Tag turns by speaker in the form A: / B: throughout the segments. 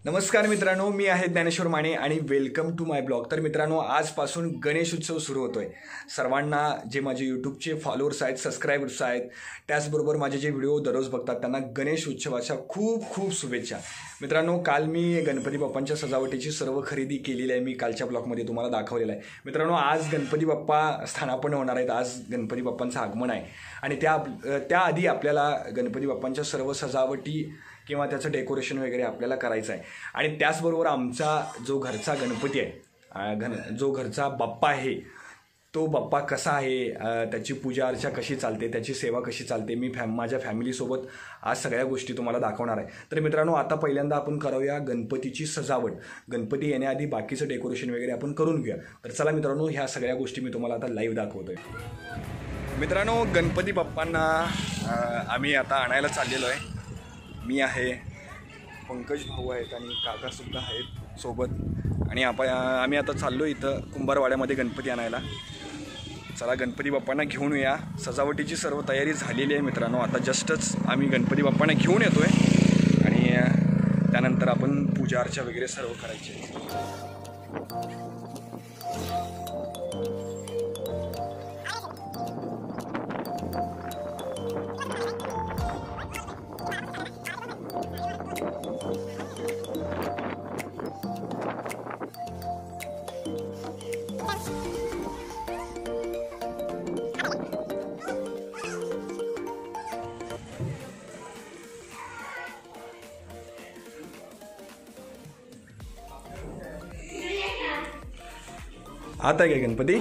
A: नमस्कार मित्रांनो, मी आहे ज्ञानेश्वर माने आणि वेलकम टू माय ब्लॉग। तर मित्रांनो, आजपासून गणेश उत्सव सुरू होतोय। सर्वांना जे माझे यूट्यूबचे फॉलोअर्स आहेत, सबस्क्रायबर्स आहेत, त्याचबरोबर माझे जे व्हिडिओ दररोज बघतात त्यांना गणेश उत्सवाच्या खूप खूप शुभेच्छा। मित्रांनो, काल मी गणपती बाप्पांच्या सजावटीची सर्व खरेदी केलेली आहे। मी कालच्या ब्लॉगमध्ये तुम्हाला दाखवलेलं आहे। मित्रांनो, आज गणपती बाप्पा स्थानापन्न होणार आहेत। आज गणपती बाप्पांचं आगमन आहे आणि त्याआधी आपल्याला गणपती बाप्पांच्या सर्व सजावटी किंवा त्याचं डेकोरेशन वगैरे आपल्याला करायचं आहे। आणि त्याचबरोबर आमचा जो घरचा गणपती आहे, जो घरचा बाप्पा आहे, तो बाप्पा कसा आहे, त्याची पूजा अर्चा कशी चालते, त्याची सेवा कशी चालते, मी माझ्या फॅमिलीसोबत आज सगळ्या गोष्टी तुम्हाला दाखवणार आहे। तर मित्रांनो, आता पहिल्यांदा आपण करूया गणपतीची सजावट। गणपती येण्याआधी बाकीचं डेकोरेशन वगैरे आपण करून घेऊया। तर चला मित्रांनो, ह्या सगळ्या गोष्टी मी तुम्हाला आता लाईव्ह दाखवतोय। मित्रांनो, गणपती बाप्पांना आम्ही आता आणायला चाललेलो आहे। मी आहे, पंकज भाऊ आहेत आणि काकासुद्धा आहेत सोबत। आणि आम्ही आता चाललो इथं कुंभारवाड्यामध्ये गणपती आणायला। चला गणपती बाप्पांना घेऊन येऊया। सजावटीची सर्व तयारी झालेली आहे मित्रांनो। आता जस्टच आम्ही गणपती बाप्पांना घेऊन येतो आहे आणि त्यानंतर आपण पूजा अर्चा वगैरे सर्व करायची आहे। आता काय गणपती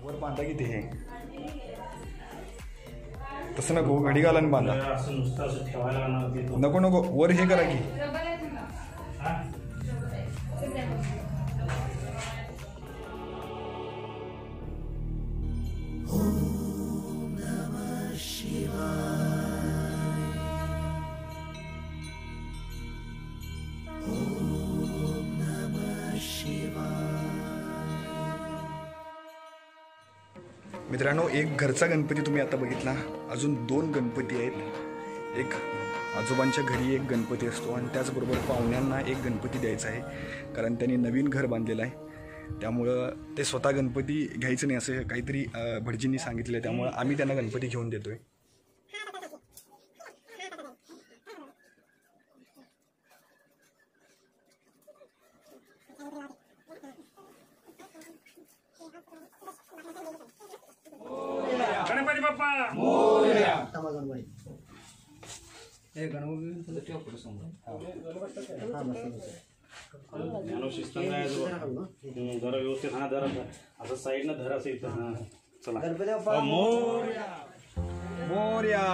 A: वर बांधा किती हे तसं नको, घडी घालायला बांधा नको नको, वर हे करा की मित्रांनो, एक घरचा गणपती तुम्ही आता बघितला, अजून 2 गणपती आहेत। एक आजोबांच्या घरी एक गणपती असतो आणि त्याचबरोबर पाहुण्यांना एक गणपती द्यायचा आहे, कारण त्यांनी नवीन घर बांधलेलं आहे। त्यामुळं ते स्वतः गणपती घ्यायचं नाही असं काहीतरी भटजींनी सांगितलं, त्यामुळं आम्ही त्यांना गणपती घेऊन देतोय। गणपती बाप्पा मोरया। हे गणपती ठेव पुढे समोर जरा व्यवस्थित हा धरा असं साईडनं धरा असं इथं। हा चला गणपती बाप्पा मोरया मोरया।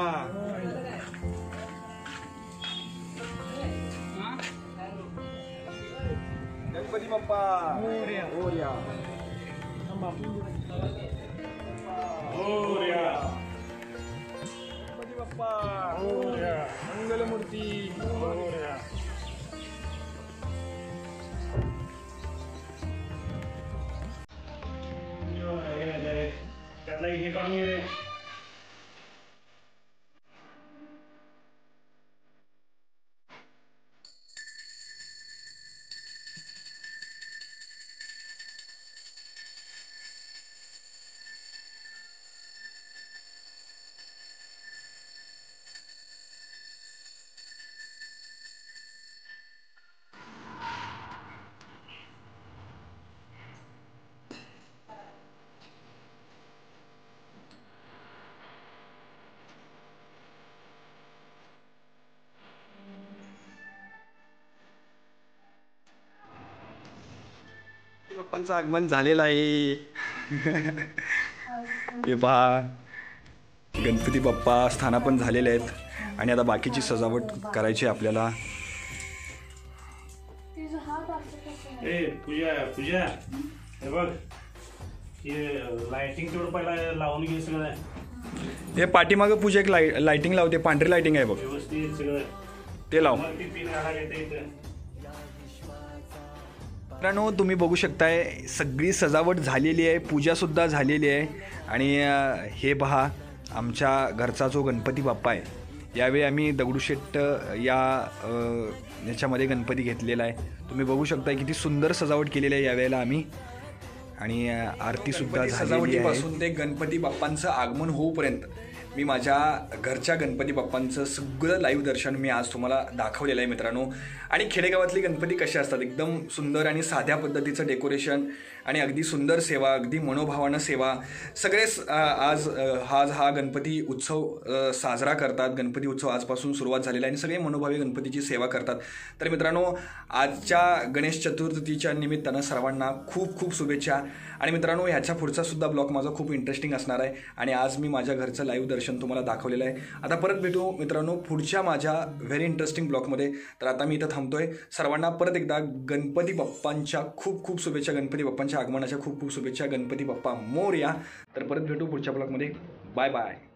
A: गणपती बाप्पा मोरया मोरया मोरया। गणपती बाप्पा मोरया, मंगलमूर्ती मोरया। त्यातला हे काढून घे रे। बाप्पांचं आगमन झालेलं आहे। हे पहा, गणपती बाप्पा स्थानापन्न झालेले आहेत आणि आता बाकीची सजावट करायची आपल्याला। पूजा पूजा हे बघ, लाइटिंग तेवढं पहिला लावून घे सगळं। हे पाठीमागं पूजा एक लाइटिंग लावते, पांढरी लाइटिंग आहे बघ, व्यवस्थित सगळं ते लाव। मित्रांनो, तुम्ही बघू शकताय सगळी सजावट झालेली आहे, पूजासुद्धा झालेली आहे. आणि हे पहा, आमच्या घरचा जो गणपती बाप्पा आहे, यावेळी आम्ही दगडूशेठ याच्यामध्ये गणपती घेतलेला आहे. तुम्ही बघू शकता किती सुंदर सजावट केलेली आहे यावेळेला आम्ही. आणि आरतीसुद्धा सजावटीपासून ते गणपती बाप्पांचं आगमन होऊपर्यंत मी माझ्या घरच्या गणपती बाप्पांचं सगळं लाईव्ह दर्शन मी आज तुम्हाला दाखवलेलं आहे मित्रांनो. आणि खेडेगावातली गणपती कसे असतात, एकदम सुंदर आणि साध्या पद्धतीचं डेकोरेशन आणि अगदी सुंदर सेवा, अगदी मनोभावानं सेवा. सगळेच आज हा गणपती उत्सव साजरा करतात. गणपती उत्सव आजपासून सुरुवात झालेला आहे आणि सगळे मनोभावी गणपतीची सेवा करतात. तर मित्रांनो, आजच्या गणेश चतुर्थीच्या निमित्तानं सर्वांना खूप खूप शुभेच्छा. आणि मित्रांनो, ह्याच्या पुढचा सुद्धा ब्लॉग माझा खूप इंटरेस्टिंग असणार आहे. आणि आज मी माझ्या घरचं लाईव्ह दर्शन तुम्हाला दाखवलेलं आहे. आता परत भेटू मित्रांनो पुढच्या माझ्या व्हेरी इंटरेस्टिंग ब्लॉगमध्ये. तर आता मी इथं थांबतोय. सर्वांना परत एकदा गणपती बाप्पांच्या खूप खूप शुभेच्छा, गणपती बाप्पांच्या आगमनाच्या खूप खूप शुभेच्छा. गणपती बाप्पा मोरया. तर परत भेटू पुढच्या ब्लॉगमध्ये. Bye bye.